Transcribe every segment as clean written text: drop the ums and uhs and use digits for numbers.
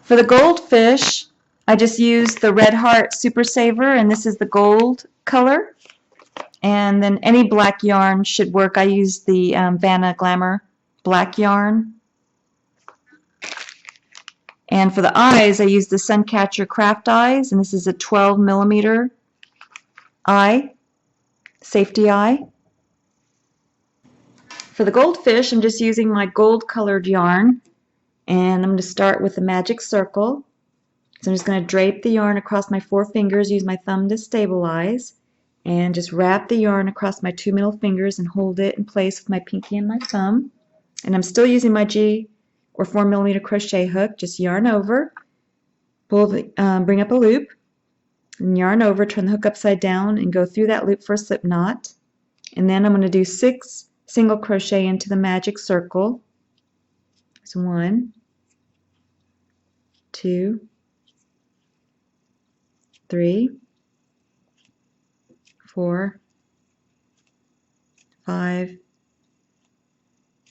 For the goldfish, I just used the Red Heart Super Saver, and this is the gold color. And then any black yarn should work. I used the Vanna Glamour black yarn. And for the eyes, I used the Suncatcher Craft Eyes, and this is a 12 millimeter eye, safety eye. For the goldfish, I'm just using my gold colored yarn, and I'm going to start with a magic circle. So I'm just going to drape the yarn across my 4 fingers, use my thumb to stabilize, and just wrap the yarn across my 2 middle fingers and hold it in place with my pinky and my thumb. And I'm still using my G or 4 millimeter crochet hook. Just yarn over, pull bring up a loop, and yarn over, turn the hook upside down, and go through that loop for a slip knot. And then I'm going to do 6 single crochet into the magic circle. So 1, 2, 3, 4, 5,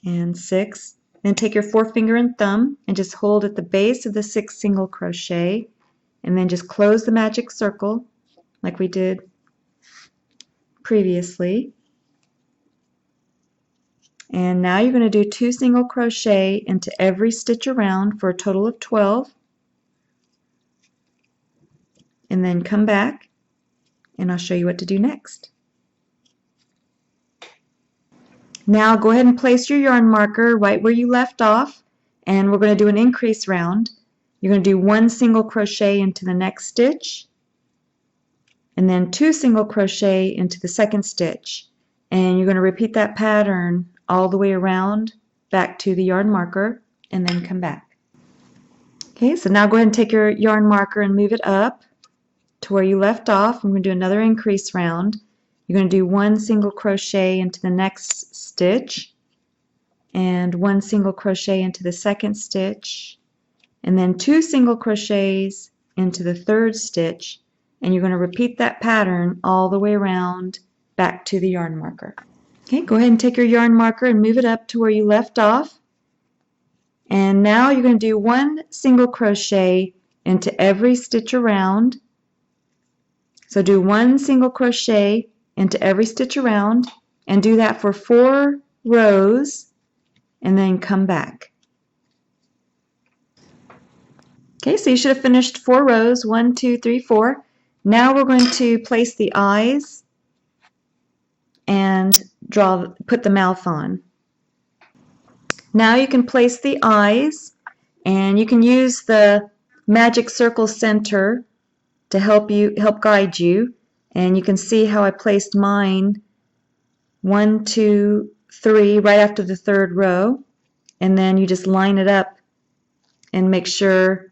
and 6. Then take your forefinger and thumb and just hold at the base of the 6 single crochet, and then just close the magic circle like we did previously. And now you're going to do 2 single crochet into every stitch around for a total of 12. And then come back and I'll show you what to do next. Now go ahead and place your yarn marker right where you left off, and we're going to do an increase round. You're going to do 1 single crochet into the next stitch, and then 2 single crochet into the second stitch. And you're going to repeat that pattern all the way around back to the yarn marker and then come back. Okay, so now go ahead and take your yarn marker and move it up to where you left off. I'm going to do another increase round. You're going to do 1 single crochet into the next stitch and 1 single crochet into the second stitch, and then 2 single crochets into the third stitch, and you're going to repeat that pattern all the way around back to the yarn marker. Okay, go ahead and take your yarn marker and move it up to where you left off. And now you're going to do 1 single crochet into every stitch around. So do 1 single crochet into every stitch around, and do that for 4 rows, and then come back. Okay, so you should have finished 4 rows, 1, 2, 3, 4. Now we're going to place the eyes and put the mouth on. Now you can place the eyes, and you can use the magic circle center to help guide you. And you can see how I placed mine 1, 2, 3 right after the 3rd row, and then you just line it up and make sure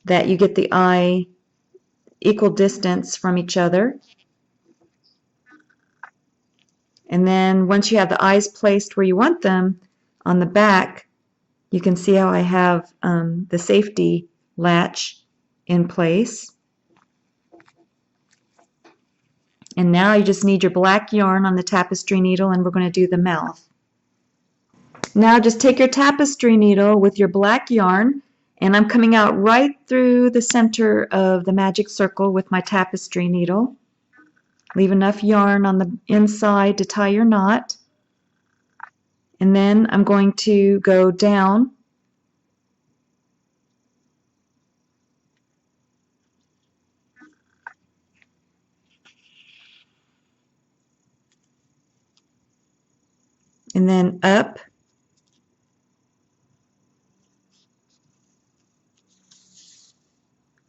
that you get the eye equal distance from each other. And then once you have the eyes placed where you want them on the back, you can see how I have the safety latch in place. And now you just need your black yarn on the tapestry needle, and we're going to do the mouth. Now just take your tapestry needle with your black yarn, and I'm coming out right through the center of the magic circle with my tapestry needle. Leave enough yarn on the inside to tie your knot. And then I'm going to go down and then up,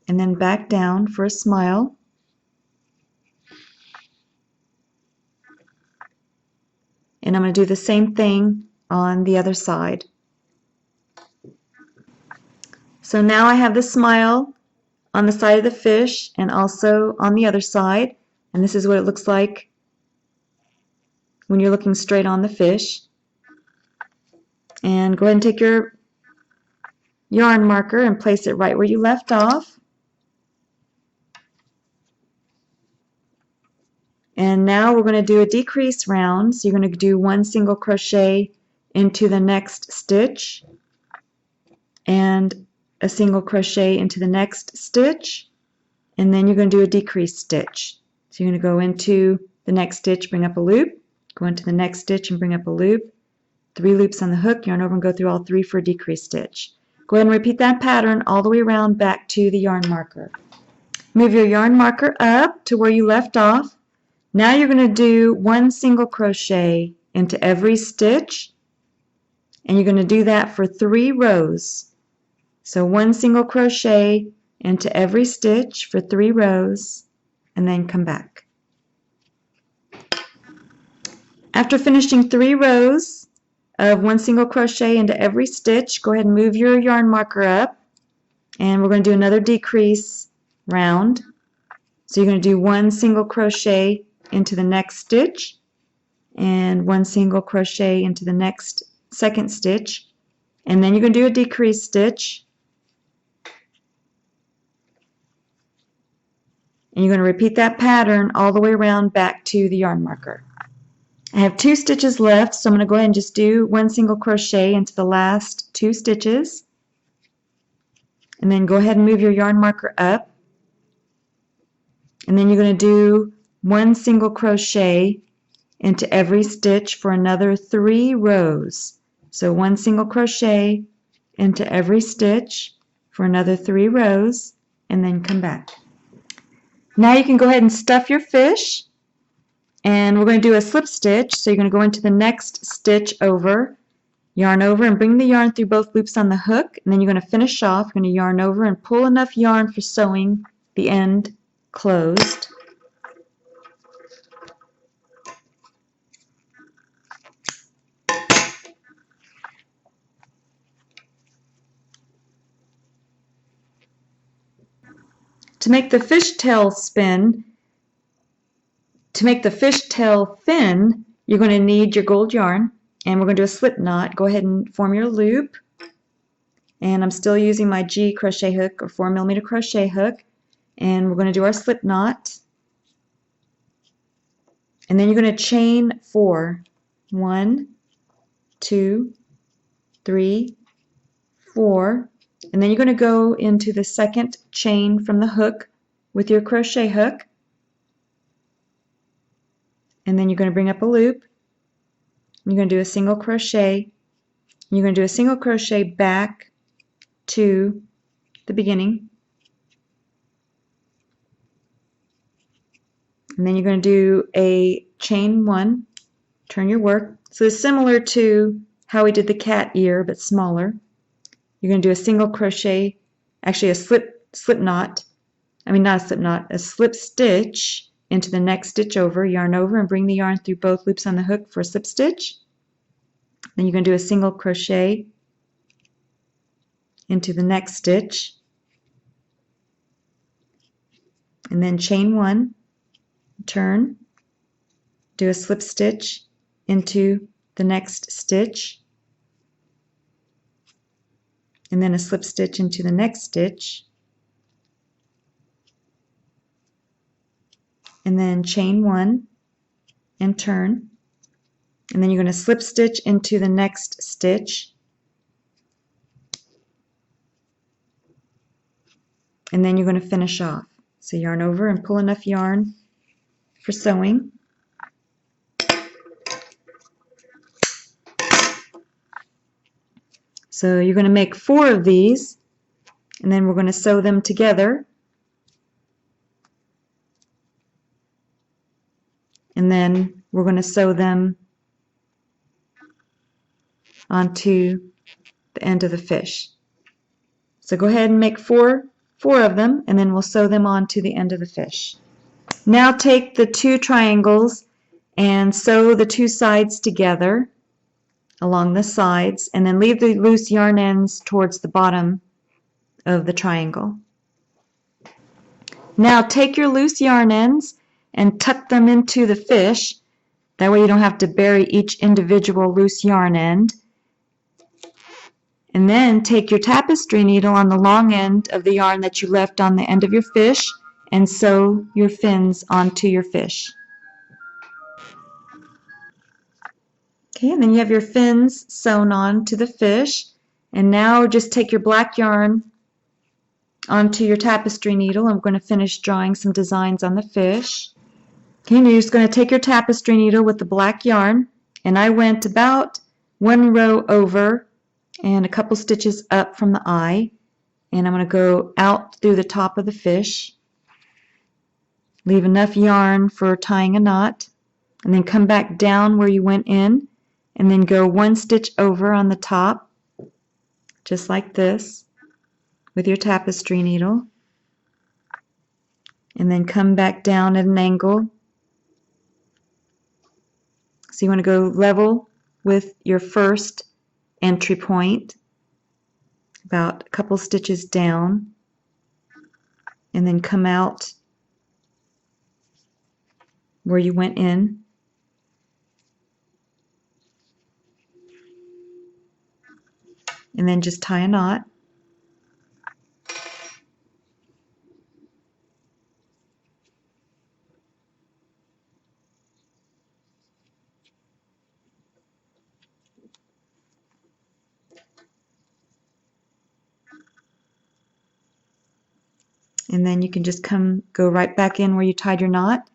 and then back down for a smile. And I'm going to do the same thing on the other side. So now I have the smile on the side of the fish and also on the other side, and this is what it looks like when you're looking straight on the fish. And go ahead and take your yarn marker and place it right where you left off. And now we're going to do a decrease round. So you're going to do 1 single crochet into the next stitch and a single crochet into the next stitch, and then you're going to do a decrease stitch. So you're going to go into the next stitch, bring up a loop, go into the next stitch and bring up a loop, 3 loops on the hook, yarn over and go through all 3 for a decrease stitch. Go ahead and repeat that pattern all the way around back to the yarn marker. Move your yarn marker up to where you left off. Now you're going to do 1 single crochet into every stitch, and you're going to do that for 3 rows. So 1 single crochet into every stitch for 3 rows, and then come back. After finishing 3 rows of 1 single crochet into every stitch, go ahead and move your yarn marker up, and we're going to do another decrease round. So you're going to do 1 single crochet into the next stitch and 1 single crochet into the next second stitch, and then you're going to do a decrease stitch, and you're going to repeat that pattern all the way around back to the yarn marker. I have 2 stitches left, so I'm going to go ahead and just do 1 single crochet into the last 2 stitches, and then go ahead and move your yarn marker up, and then you're going to do 1 single crochet into every stitch for another 3 rows. So 1 single crochet into every stitch for another 3 rows, and then come back. Now you can go ahead and stuff your fish, and we're going to do a slip stitch. So you're going to go into the next stitch over, yarn over and bring the yarn through both loops on the hook, and then you're going to finish off. You're going to yarn over and pull enough yarn for sewing the end closed. To make the fishtail fin, you're going to need your gold yarn, and we're going to do a slip knot. Go ahead and form your loop, and I'm still using my G crochet hook or 4mm crochet hook, and we're going to do our slip knot, and then you're going to chain 4. 1, 2, 3, 4, and then you're going to go into the second chain from the hook with your crochet hook, and then you're going to bring up a loop, you're going to do a single crochet, you're going to do a single crochet back to the beginning, and then you're going to do a chain 1, turn your work. So it's similar to how we did the cat ear but smaller. You're going to do a single crochet, actually a slip knot, not a slip knot, a slip stitch into the next stitch over, yarn over and bring the yarn through both loops on the hook for a slip stitch. Then you're going to do a single crochet into the next stitch, and then chain 1, turn, do a slip stitch into the next stitch, and then a slip stitch into the next stitch, and then chain 1 and turn, and then you're going to slip stitch into the next stitch, and then you're going to finish off. So yarn over and pull enough yarn for sewing. So you're going to make 4 of these, and then we're going to sew them together, and then we're going to sew them onto the end of the fish. So go ahead and make four of them, and then we'll sew them onto the end of the fish. Now take the 2 triangles and sew the 2 sides together along the sides, and then leave the loose yarn ends towards the bottom of the triangle. Now take your loose yarn ends and tuck them into the fish. That way you don't have to bury each individual loose yarn end. And then take your tapestry needle on the long end of the yarn that you left on the end of your fish and sew your fins onto your fish. Okay, and then you have your fins sewn on to the fish. And now just take your black yarn onto your tapestry needle. I'm going to finish drawing some designs on the fish. Okay, and you're just going to take your tapestry needle with the black yarn, and I went about one row over and a couple stitches up from the eye, and I'm going to go out through the top of the fish, leave enough yarn for tying a knot, and then come back down where you went in, and then go one stitch over on the top, just like this, with your tapestry needle, and then come back down at an angle. So you want to go level with your first entry point, about a couple stitches down, and then come out where you went in. And then just tie a knot. And then you can just go right back in where you tied your knot,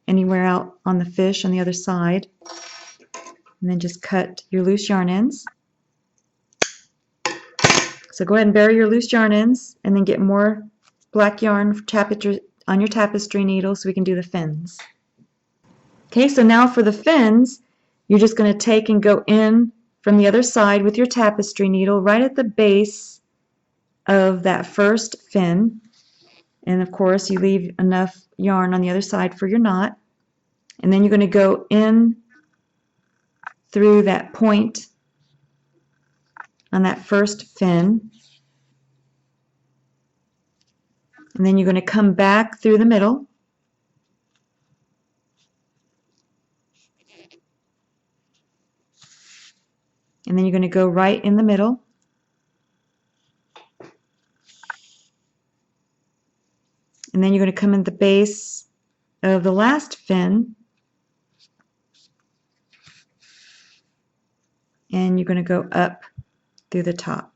anywhere out on the fish on the other side. And then just cut your loose yarn ends. So go ahead and bury your loose yarn ends, and then get more black yarn on your tapestry needle so we can do the fins. Okay, so now for the fins, you're just going to take and go in from the other side with your tapestry needle right at the base of that first fin. And of course, you leave enough yarn on the other side for your knot. And then you're going to go in through that point on that first fin. And then you're going to come back through the middle. And then you're going to go right in the middle. And then you're going to come in the base of the last fin. And you're going to go up through the top.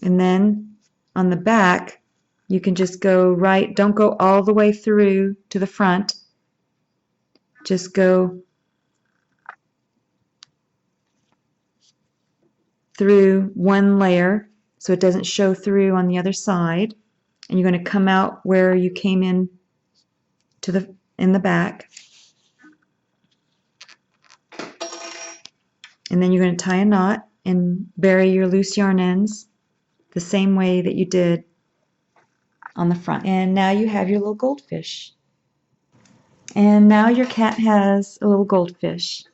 And then on the back, you can just go right, don't go all the way through to the front. Just go through one layer so it doesn't show through on the other side. And you're going to come out where you came in in the back. And then you're going to tie a knot and bury your loose yarn ends the same way that you did on the front. And now you have your little goldfish. And now your cat has a little goldfish.